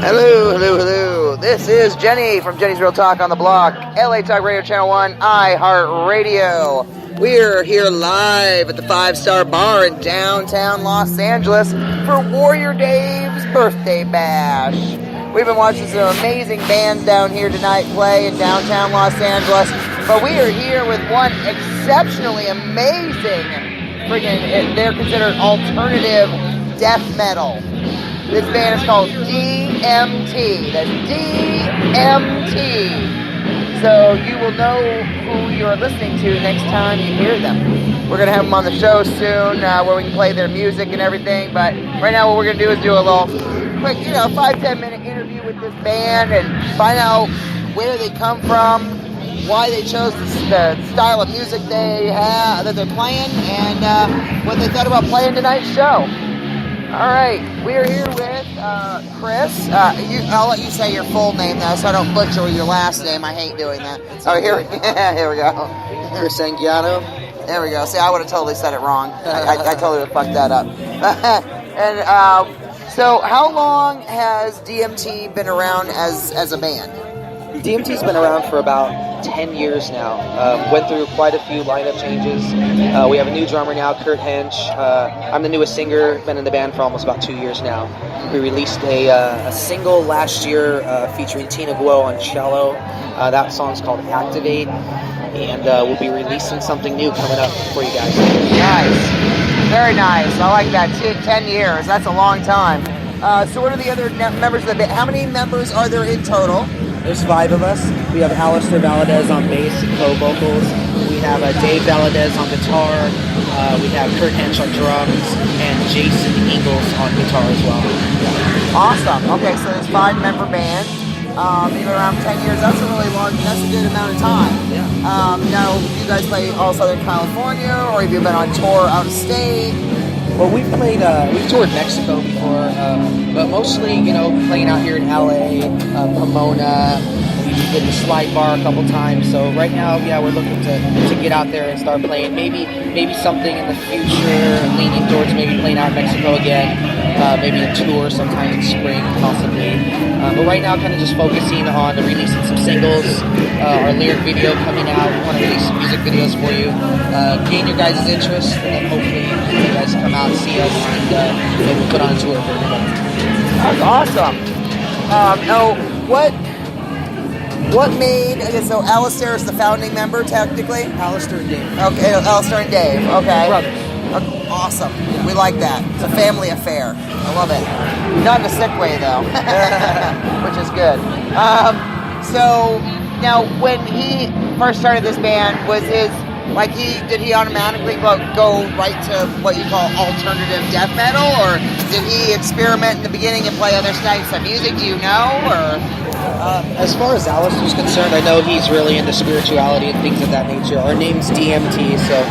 Hello, hello, hello. This is Jenny from Jenny's Real Talk on the Block, LA Talk Radio Channel 1, iHeartRadio. We're here live at the 5-Star Bar in downtown Los Angeles for Warrior Dave's birthday bash. We've been watching some amazing bands down here tonight play in downtown Los Angeles, but we are here with one exceptionally amazing they're considered alternative death metal. This band is called DMT. That's DMT. So you will know who you're listening to next time you hear them. We're going to have them on the show soon where we can play their music and everything. But right now what we're going to do is do a little quick, 5-10 minute interview with this band and find out where they come from, why they chose the style of music they have that they're playing, and what they thought about playing tonight's show. All right, we're here with Chris. I'll let you say your full name though, so I don't butcher your last name. I hate doing that. Here we go. Chris Angiano. There we go. See, I would have totally said it wrong. I totally would have fucked that up. And so, how long has DMT been around as a band? DMT's been around for about 10 years now. Went through quite a few lineup changes. We have a new drummer now, Kurt Hench. I'm the newest singer, been in the band for almost about 2 years now. We released a single last year featuring Tina Guo on cello. That song's called Activate, and we'll be releasing something new coming up for you guys. Nice. Very nice. I like that. 10 years. That's a long time. So what are the other members of the band? How many members are there in total? There's 5 of us. We have Alistair Valadez on bass and co-vocals. We have Dave Valadez on guitar. We have Kurt Hench on drums, and Jason Ingalls on guitar as well. Awesome. Okay, so there's 5-member band. You've been around 10 years. That's a really long. That's a good amount of time. Yeah. Now, do you guys play all Southern California, or have you been on tour out of state? Well, we've toured Mexico before, but mostly, playing out here in LA, Pomona. We did the Slide Bar a couple times. So right now, we're looking to get out there and start playing. Maybe something in the future, leaning towards maybe playing out in Mexico again. Maybe a tour sometime in spring, possibly. But right now, kind of just focusing on releasing some singles, our lyric video coming out. We want to release some music videos for you, gain your guys' interest, and then hopefully you guys come out and see us, and we'll put on a tour for everybody. That's awesome. What made, so Alistair is the founding member, technically? Alistair and Dave. Okay, Alistair and Dave, okay. Brothers. Awesome. We like that. It's a family affair. I love it. Not in a sick way, though, which is good. So, now, when he first started this band, did he automatically go right to what you call alternative death metal, or did he experiment in the beginning and play other types of music? Do you know, or? As far as Alistair's concerned, I know he's really into spirituality and things of that nature. Our name's DMT, so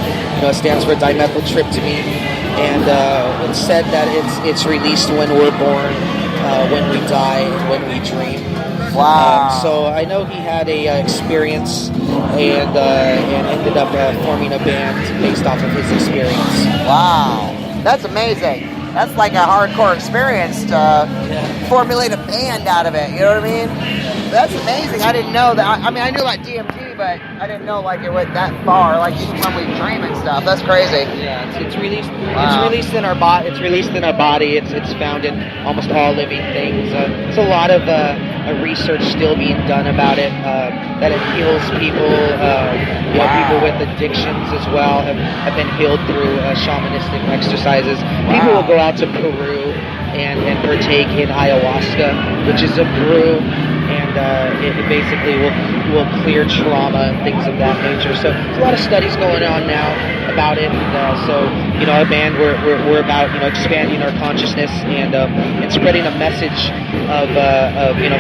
it stands for dimethyltryptamine, and it's said that it's released when we're born, when we die, and when we dream. Wow. So I know he had a experience and ended up forming a band based off of his experience. Wow, that's amazing. That's like a hardcore experience to formulate a band out of it. You know what I mean? That's amazing. I didn't know that. I mean, I knew about DMT, but I didn't know it went that far. Even when we dream and stuff. That's crazy. Yeah, it's released. Wow. It's released in our body. It's released in our body. It's found in almost all living things. It's a lot of research still being done about it. That it heals people. People with addictions as well have been healed through shamanistic exercises. People will go out to Peru and partake in ayahuasca, which is a brew, and it basically will clear trauma and things of that nature. So there's a lot of studies going on now about it, and our band we're about expanding our consciousness and spreading a message of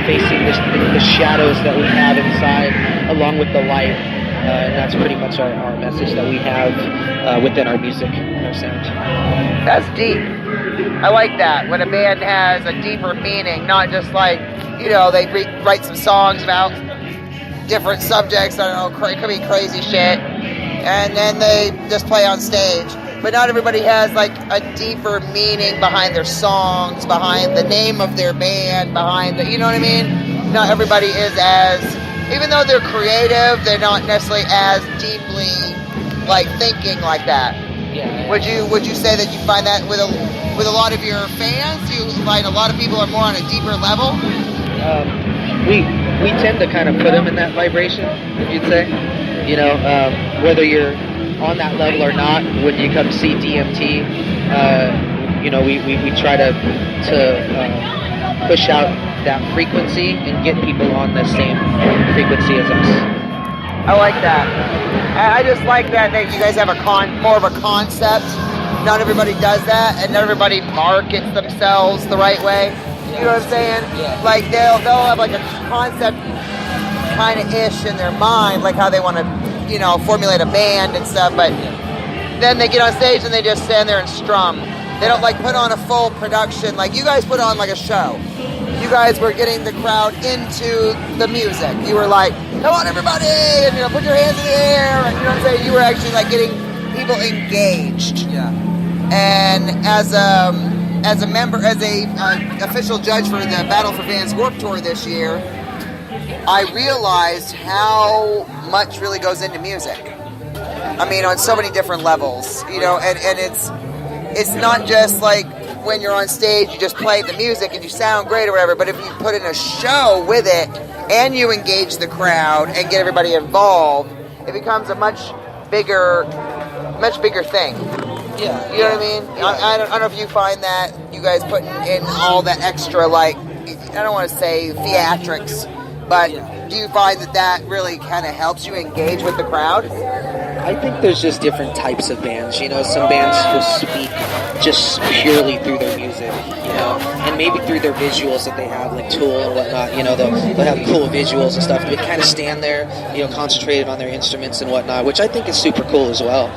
facing the shadows that we have inside along with the light. And that's pretty much our message that we have within our music and our sound. That's deep. I like that. When a band has a deeper meaning, not just they write some songs about different subjects, I don't know, it could be crazy shit, and then they just play on stage. but not everybody has like a deeper meaning behind their songs, behind the name of their band, behind the, you know what I mean? Not everybody is as, even though they're creative, they're not necessarily as deeply like thinking like that. Yeah. Would you say that you find that with a lot of your fans? You find a lot of people are more on a deeper level? We tend to kind of put them in that vibration, if you'd say. You know, whether you're on that level or not, when you come to see DMT, you know, we try to push out that frequency and get people on the same frequency as us. I like that. I just like that you guys have more of a concept. Not everybody does that, and not everybody markets themselves the right way. You know what I'm saying? Yeah. Like they'll have like a concept kind of ish in their mind, like how they want to, you know, formulate a band and stuff, but then they get on stage and they just stand there and strum. They don't like put on a full production. Like you guys put on like a show. You guys were getting the crowd into the music. You were like, come on everybody, and you know, put your hands in the air, and you know what I'm saying? You were actually like getting people engaged. Yeah. And as a member, as a official judge for the Battle for Fans Warped Tour this year, I realized how much really goes into music. I mean, on so many different levels, you know, and it's not just like when you're on stage, you just play the music and you sound great or whatever, but if you put in a show with it and you engage the crowd and get everybody involved, it becomes a much bigger thing. Yeah. You know what I mean? Yeah. I don't know if you find that you guys putting in all that extra, like, I don't want to say theatrics, but do you find that really kind of helps you engage with the crowd? I think there's just different types of bands. You know, some bands will speak just purely through their music, you know, and maybe through their visuals that they have, like Tool and whatnot. You know, they'll have cool visuals and stuff. They kind of stand there, you know, concentrated on their instruments and whatnot, which I think is super cool as well.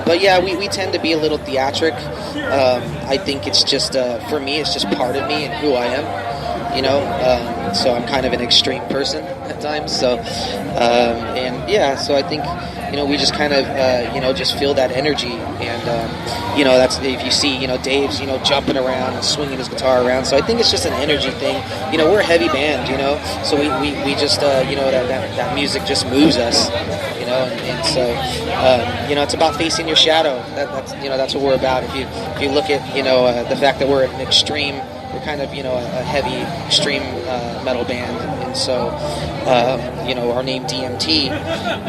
But yeah, we tend to be a little theatric. I think it's just, for me, it's just part of me and who I am, you know. So I'm kind of an extreme person at times. So, and yeah, so I think, you know, we just kind of, you know, just feel that energy. And, you know, that's, if you see, you know, Dave's, you know, jumping around and swinging his guitar around. So I think it's just an energy thing. You know, we're a heavy band, you know, so we just, you know, that music just moves us, you know, and so, you know, it's about facing your shadow. That's, you know, that's what we're about. If you look at, you know, the fact that we're an extreme, we're kind of, you know, a heavy, extreme metal band, and so, you know, our name DMT,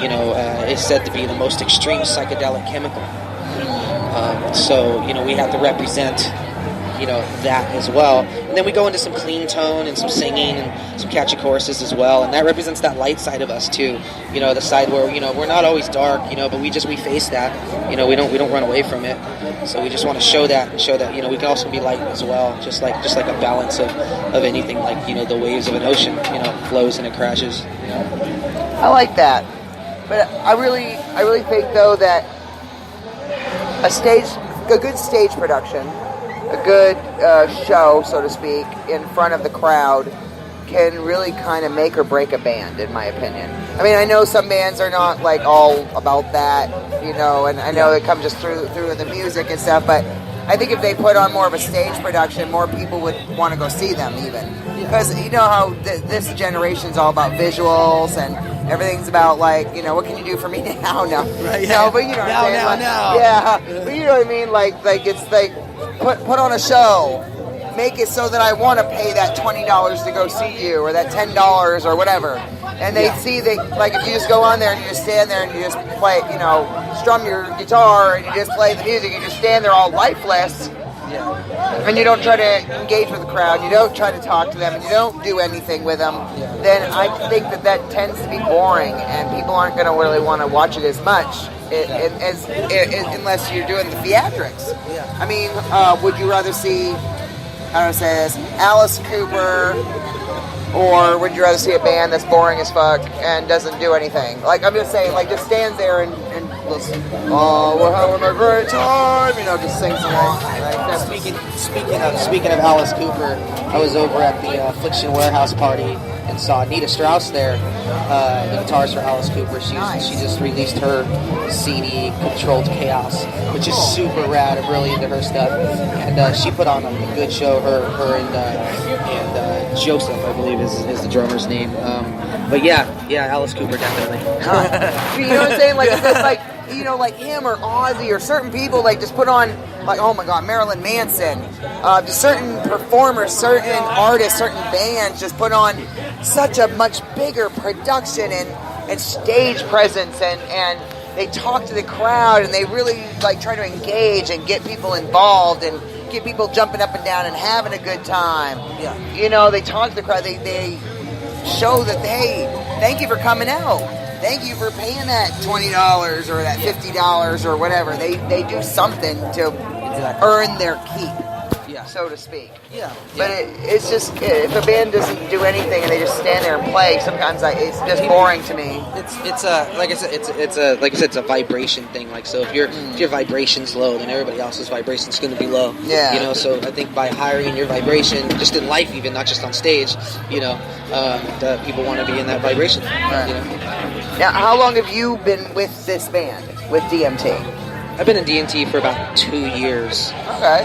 you know, is said to be the most extreme psychedelic chemical. So, you know, we have to represent, you know, that as well. And then we go into some clean tone and some singing and some catchy choruses as well, and that represents that light side of us too. You know, the side where, you know, we're not always dark, you know, but we face that. You know, we don't run away from it. So we just want to show that and show that, you know, we can also be light as well, just like a balance of anything, like, you know, the waves of an ocean, you know, flows and it crashes. You know? I like that, but I really think though that a good stage production, a good show, so to speak, in front of the crowd can really kind of make or break a band, in my opinion. I mean, I know some bands are not like all about that, you know, and I know it comes just through the music and stuff, but I think if they put on more of a stage production, more people would want to go see them even. Because you know how this generation's all about visuals and everything's about, like, you know, what can you do for me now? No, right, yeah. No, but you know what I'm saying? Now. Yeah, but you know what I mean? Like it's like put on a show, make it so that I want to pay that $20 to go see you, or that $10 or whatever. And they see that, like, if you just go on there and you just stand there and you just play, you know, strum your guitar and you just play the music, you just stand there all lifeless. Yeah. And you don't try to engage with the crowd, you don't try to talk to them, and you don't do anything with them, then I think that tends to be boring, and people aren't going to really want to watch it as much unless you're doing the theatrics. Yeah. I mean, would you rather see, how do I say this, Alice Cooper, or would you rather see a band that's boring as fuck and doesn't do anything? Like, I'm just saying, like, just stands there and listen. Oh, we're having a great time, you know, just sings along. Right? Speaking of Alice Cooper, I was over at the Affliction Warehouse party and saw Anita Strauss there, the guitarist for Alice Cooper. She just released her CD, Controlled Chaos, which is super rad. I'm really into her stuff. And she put on a good show. Her and Joseph, I believe, is the drummer's name. But yeah, Alice Cooper definitely. You know what I'm saying? Like it's just like, you know, like him or Ozzy or certain people like just put on, like, oh my God, Marilyn Manson. Just certain performers, certain artists, certain bands just put on such a much bigger production and stage presence, and they talk to the crowd, and they really like try to engage and get people involved and get people jumping up and down and having a good time. Yeah. You know, they talk to the crowd. They show that, hey, thank you for coming out. Thank you for paying that $20 or that $50 or whatever. They do something to earn their keep, so to speak. Yeah. But it's just, if a band doesn't do anything and they just stand there and play, sometimes it's just boring to me. It's like I said, it's a vibration thing. Like, so if your vibration's low, then everybody else's vibration's going to be low. Yeah. You know, so I think by hiring your vibration, just in life, even not just on stage, you know, that people want to be in that vibration. Right. You know? Now, how long have you been with this band, with DMT? I've been in DMT for about 2 years. Okay.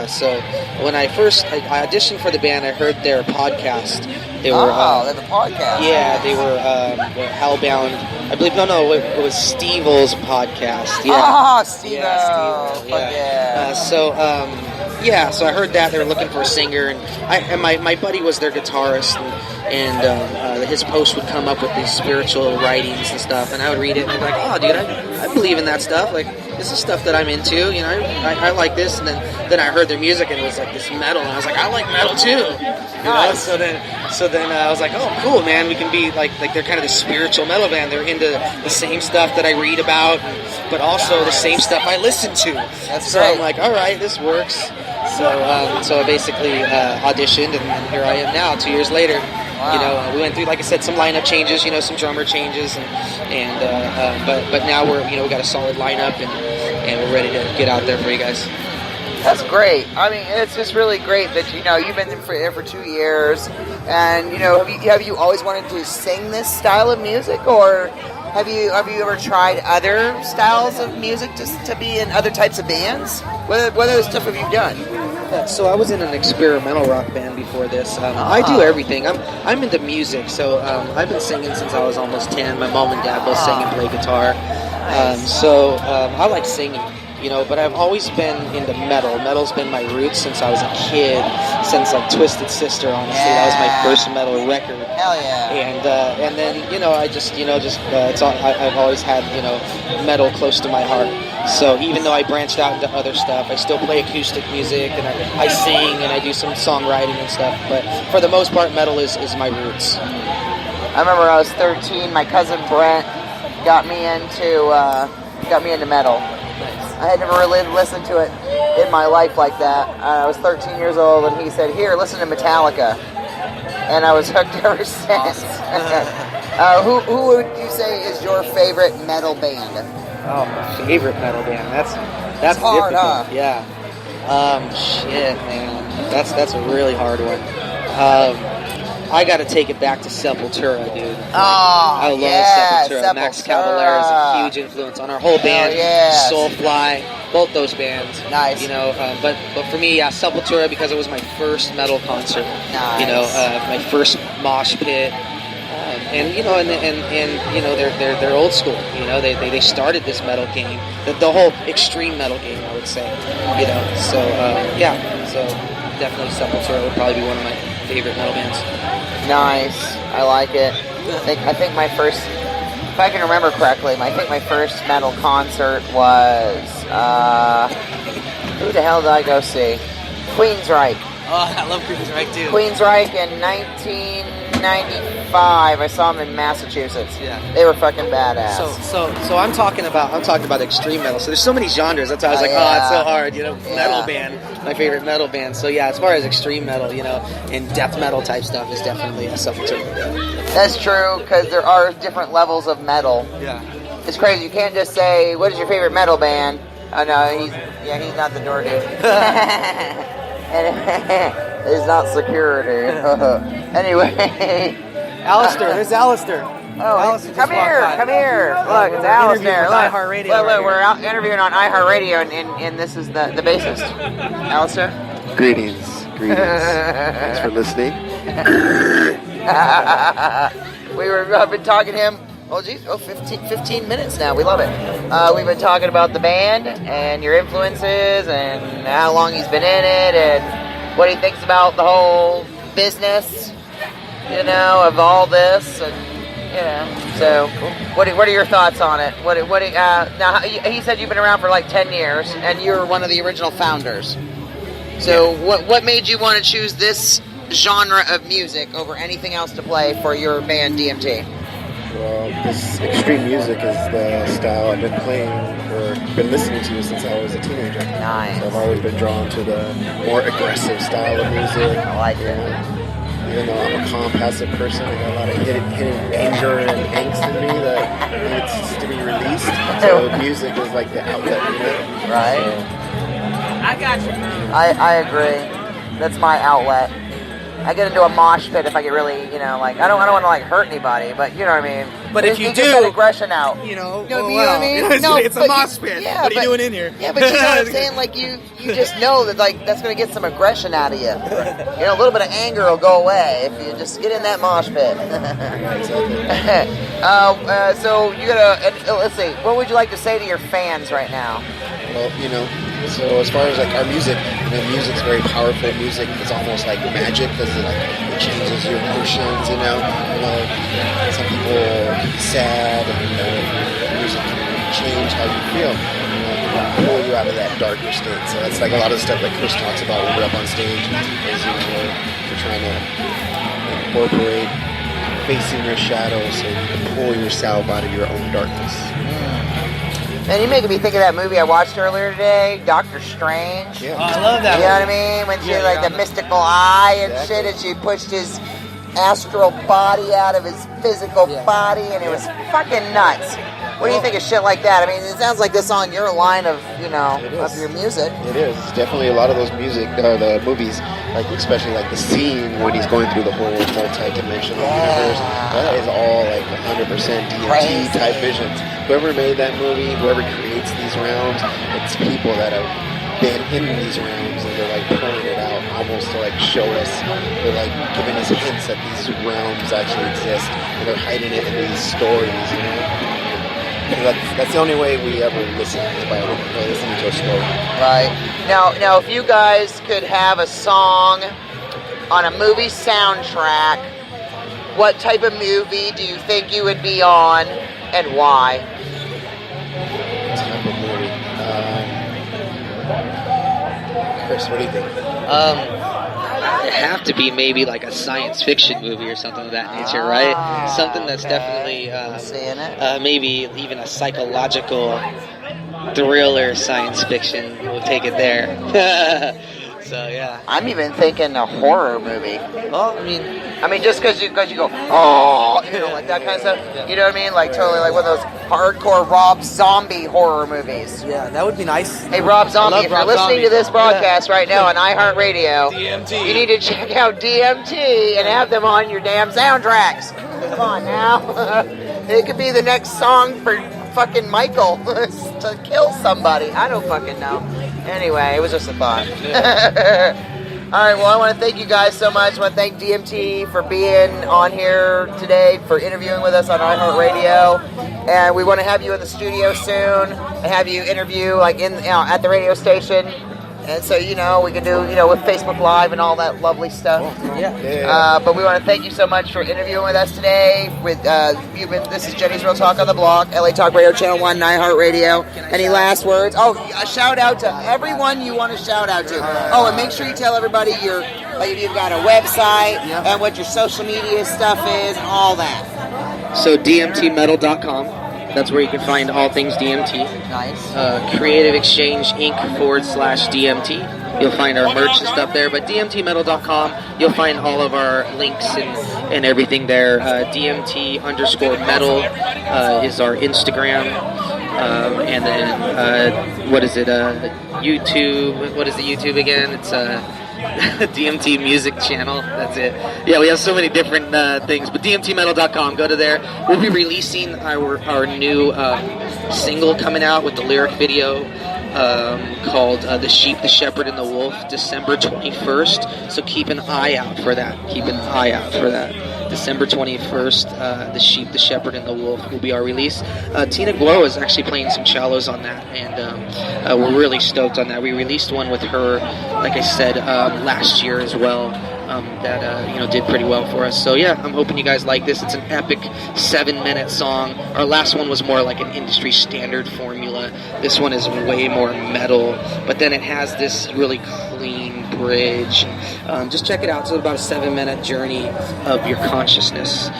So when I auditioned for the band, I heard their podcast. They were, they have a podcast. Yeah, they were Hellbound. I believe, it was Steve-O's podcast. Yeah. Steve-O. Yeah, Steve-O. Yeah. So I heard that they were looking for a singer, and my buddy was their guitarist, and his post would come up with these spiritual writings and stuff, and I would read it and I'd be like, oh, dude, I believe in that stuff. Like, this is stuff that I'm into, you know, I like this. And then I heard their music, and it was like this metal, and I was like, I like metal too. You know? So then I was like, oh, cool, man, we can be like they're kind of the spiritual metal band. They're into the same stuff that I read about, but also the same stuff I listen to. So I'm like, all right, this works. So I basically auditioned, and here I am now, 2 years later. Wow. You know, we went through, like I said, some lineup changes, you know, some drummer changes, but now we got a solid lineup, and we're ready to get out there for you guys. That's great. I mean, it's just really great that, you know, you've been there for 2 years, and, you know, have you always wanted to sing this style of music, or have you ever tried other styles of music to be in other types of bands? What other stuff have you done? So I was in an experimental rock band before this. I do everything. I'm into music, so I've been singing since I was almost 10. My mom and dad both sing and play guitar. So I like singing, you know, but I've always been into metal. Metal's been my roots since I was a kid, since like Twisted Sister, honestly. That was my first metal record. Hell yeah. And then, you know, I've always had, you know, metal close to my heart. So even though I branched out into other stuff, I still play acoustic music, and I sing, and I do some songwriting and stuff. But for the most part, metal is my roots. I remember when I was 13, my cousin Brent got me into metal. Nice. I had never really listened to it in my life like that. I was 13 years old, and he said, "Here, listen to Metallica," and I was hooked ever since. Who would you say is your favorite metal band? Oh, my favorite metal band. That's hard, difficult. huh? Yeah. Shit, man. That's a really hard one. I got to take it back to Sepultura, dude. I love Sepultura. Max Cavalera is a huge influence on our whole band. Yes. Soulfly, both those bands. Nice. You know, but for me, Sepultura, because it was my first metal concert. Nice. You know, my first mosh pit. And you know, and you know, they're old school. You know, they started this metal game, the whole extreme metal game, I would say. You know, so so definitely Sepultura would probably be one of my favorite metal bands. Nice, I like it. I think my first, if I can remember correctly, I think my first metal concert was who the hell did I go see? Queensryche. Oh, I love Queensryche too. Queensryche in 1995. I saw them in Massachusetts. Yeah, they were fucking badass. So I'm talking about extreme metal. So there's so many genres. That's why I was like, it's so hard. You know, metal band, my favorite metal band. So yeah, as far as extreme metal, you know, and death metal type stuff is definitely a Sepultura. That's true, because there are different levels of metal. Yeah, it's crazy. You can't just say, "What is your favorite metal band?" Oh no, he's not the door dude. And it's not security. Anyway. Alistair, there's Alistair. Oh, Alistair come here. Look, it's Alistair. Look, iHeartRadio. we're out interviewing on iHeartRadio, and this is the bassist. Alistair? Greetings. Thanks for listening. I've been talking to him, 15 minutes now. We love it. We've been talking about the band and your influences and how long he's been in it and what he thinks about the whole business, of all this. And, so what are your thoughts on it? Now, he said you've been around for like 10 years and you're one of the original founders. So what made you want to choose this genre of music over anything else to play for your band DMT? Well, this extreme music is the style I've been playing or been listening to since I was a teenager. Nice. So I've always been drawn to the more aggressive style of music. I like it. Even though I'm a calm, passive person, I got a lot of hidden anger and angst in me that needs to be released. So music is like the outlet, Right. So, I got you. I agree. That's my outlet. I get into a mosh pit if I get really, I don't want to hurt anybody, but you know what I mean. But if you get do, that aggression out. You know what I mean? It's a mosh pit. Yeah, what are you doing in here? Yeah, but you know what I'm saying? Like you just know that that's gonna get some aggression out of you. A little bit of anger will go away if you just get in that mosh pit. So you let's see. What would you like to say to your fans right now? Well, so as far as like our music, music's very powerful. Music is almost like magic because it changes your emotions. Some people are sad, and music can change how you feel. Pull you out of that darker state. So that's like a lot of the stuff that Chris talks about when we're up on stage. Is we're trying to incorporate facing your shadows so you can pull yourself out of your own darkness. Man, you're making me think of that movie I watched earlier today, Doctor Strange. Yeah. Oh, I love that. You know what I mean? When she had the mystical eye and shit, and she pushed his astral body out of his physical body, and it was fucking nuts. What do you think of shit like that? I mean, it sounds like this on your line of, of your music. It is. It's definitely a lot of those the movies, like especially like the scene when he's going through the whole multi-dimensional universe. That is all like 100% DMT type visions. Whoever made that movie, whoever creates these realms, it's people that have been in these realms and they're like pulling it out almost to like show us. They're like giving us hints that these realms actually exist and they're hiding it in these stories, That's the only way we ever listen, is by listening to a story. Right. Now, if you guys could have a song on a movie soundtrack, what type of movie do you think you would be on, and why? Type of movie. Chris, what do you think? It'd have to be maybe like a science fiction movie or something of that nature, right? Something that's definitely seeing it. maybe even a psychological thriller science fiction. We'll take it there. So yeah. I'm even thinking a horror movie. Well, I mean, just because you go, like that kind of stuff. Yeah. You know what I mean? Like totally like one of those hardcore Rob Zombie horror movies. Yeah, that would be nice. Hey, Rob Zombie, if you're listening to this broadcast right now on iHeartRadio, DMT. you need to check out DMT and have them on your damn soundtracks. Come on now. It could be the next song for fucking Michael to kill somebody. I don't fucking know. Anyway, it was just a thought. All right, well, I want to thank you guys so much. I want to thank DMT for being on here today, for interviewing with us on iHeartRadio. And we want to have you in the studio soon and have you interview like at the radio station. And so, we can do, with Facebook Live and all that lovely stuff. But we want to thank you so much for interviewing with us today. This is Jenny's Real Talk on the Block, LA Talk Radio Channel 1, iHeartRadio. Any last words? Oh, a shout out to everyone you want to shout out to. Oh, and make sure you tell everybody if you've got a website and what your social media stuff is and all that. So DMTmetal.com. That's where you can find all things DMT. Nice. Creative Exchange Inc. /DMT. You'll find our merch and stuff there. But DMTmetal.com, you'll find all of our links and everything there. DMT_metal is our Instagram. And then, what is it? YouTube. What is the YouTube again? It's DMT Music Channel. That's it. Yeah, we have so many different things. But DMTmetal.com. Go to there. We'll be releasing our new single coming out with the lyric video called "The Sheep, the Shepherd, and the Wolf," December 21st. So keep an eye out for that. Keep an eye out for that. December 21st, The Sheep, the Shepherd, and the Wolf will be our release. Tina Glow is actually playing some cellos on that, and we're really stoked on that. We released one with her, like I said, last year as well. That did pretty well for us. So yeah, I'm hoping you guys like this. It's an epic 7-minute song. Our last one was more like an industry standard formula. This one is way more metal, but then it has this really clean bridge. Just check it out. It's about a 7-minute journey of your consciousness.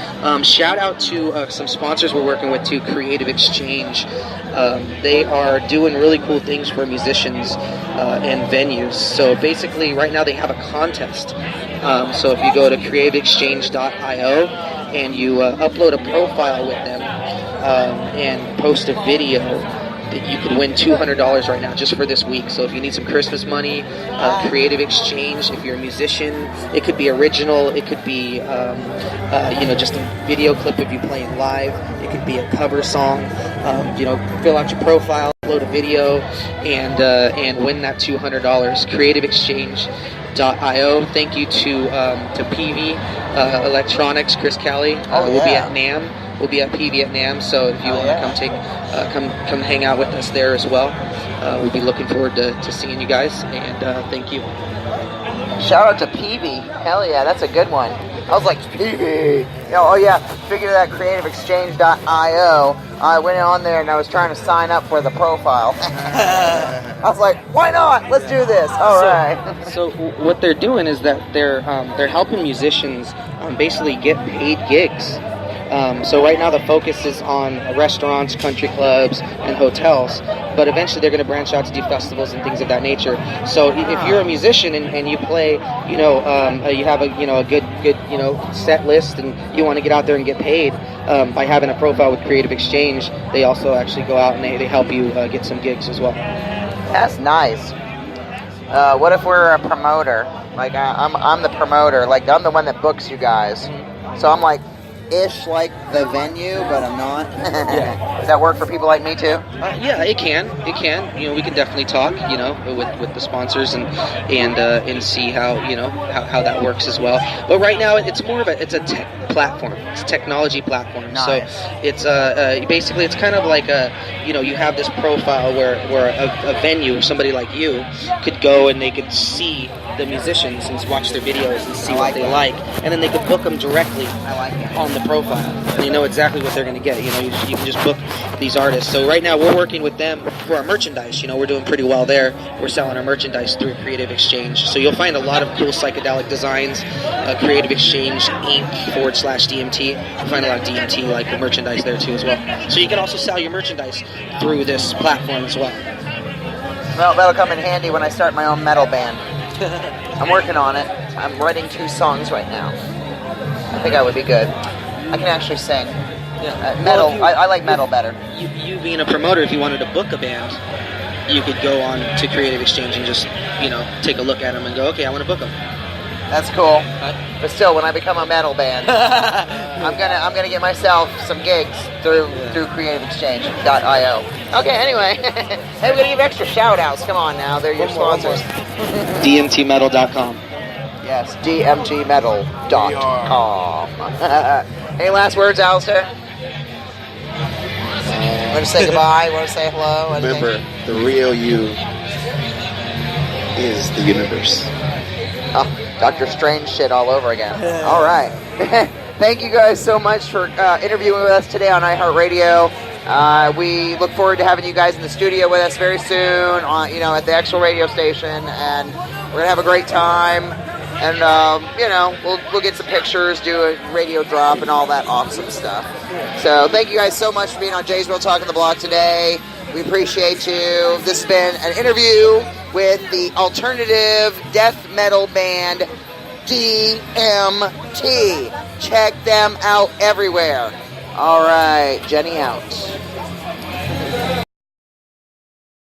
Shout out to some sponsors we're working with too, Creative Exchange. They are doing really cool things for musicians and venues. So basically right now they have a contest. So if you go to creativeexchange.io and you upload a profile with them and post a video, that you could win $200 right now just for this week. So if you need some Christmas money, Creative Exchange. If you're a musician, it could be original. It could be just a video clip of you playing live. It could be a cover song. Fill out your profile, upload a video, and win that $200. CreativeExchange.io. Thank you to PV Electronics, Chris Kelly. We'll be at NAMM. We'll be at PV at NAMM, so if you want to come hang out with us there as well, we'll be looking forward to seeing you guys, and thank you. Shout out to PV. Hell yeah, that's a good one. I was like, PV. Speaking of that, creativeexchange.io, I went on there and I was trying to sign up for the profile. I was like, why not? Let's do this. All right. So what they're doing is that they're helping musicians basically get paid gigs. So right now the focus is on restaurants, country clubs, and hotels. But eventually they're going to branch out to do festivals and things of that nature. So if you're a musician and you play, you have a good set list, and you want to get out there and get paid by having a profile with Creative Exchange, they also actually go out and they help you get some gigs as well. That's nice. What if we're a promoter? Like I'm the promoter. Like I'm the one that books you guys. So I'm like like the venue, but I'm not. Does that work for people like me too? Yeah, it can. We can definitely talk, with the sponsors and see how that works as well. But right now, it's more of a tech platform. It's a technology platform. Nice. So it's basically it's kind of like you have this profile where a venue, somebody like you, could go and they could see the musicians and watch their videos and see what they like, and then they could book them directly on the profile, and you know exactly what they're going to get. You can just book these artists. So right now we're working with them for our merchandise. We're doing pretty well there. We're selling our merchandise through Creative Exchange. So you'll find a lot of cool psychedelic designs. Creative Exchange Inc. /DMT. You'll find a lot of DMT like merchandise there too as well. So you can also sell your merchandise through this platform as well. Well, that'll come in handy when I start my own metal band. I'm working on it. I'm writing 2 songs right now. I think I would be good. I can actually sing. Yeah. Metal. I like metal better. You being a promoter, if you wanted to book a band, you could go on to Creative Exchange and just take a look at them and go, okay, I want to book them. That's cool. But still, when I become a metal band, I'm gonna get myself some gigs through creativeexchange.io. Okay, anyway. Hey, we're gonna give extra shout outs. Come on now, they're your sponsors. DMTmetal.com. Yes, DMTmetal.com. Any last words, Alistair? Want to say goodbye? Want to say hello? Anything? Remember, the real you is the universe. Oh, Dr. Strange shit all over again. All right. Thank you guys so much for interviewing with us today on iHeartRadio. We look forward to having you guys in the studio with us very soon, at the actual radio station, and we're gonna have a great time. And we'll get some pictures, do a radio drop, and all that awesome stuff. So thank you guys so much for being on Jay's Real Talk on the Block today. We appreciate you. This has been an interview with the alternative death metal band DMT. Check them out everywhere. All right, Jenny out.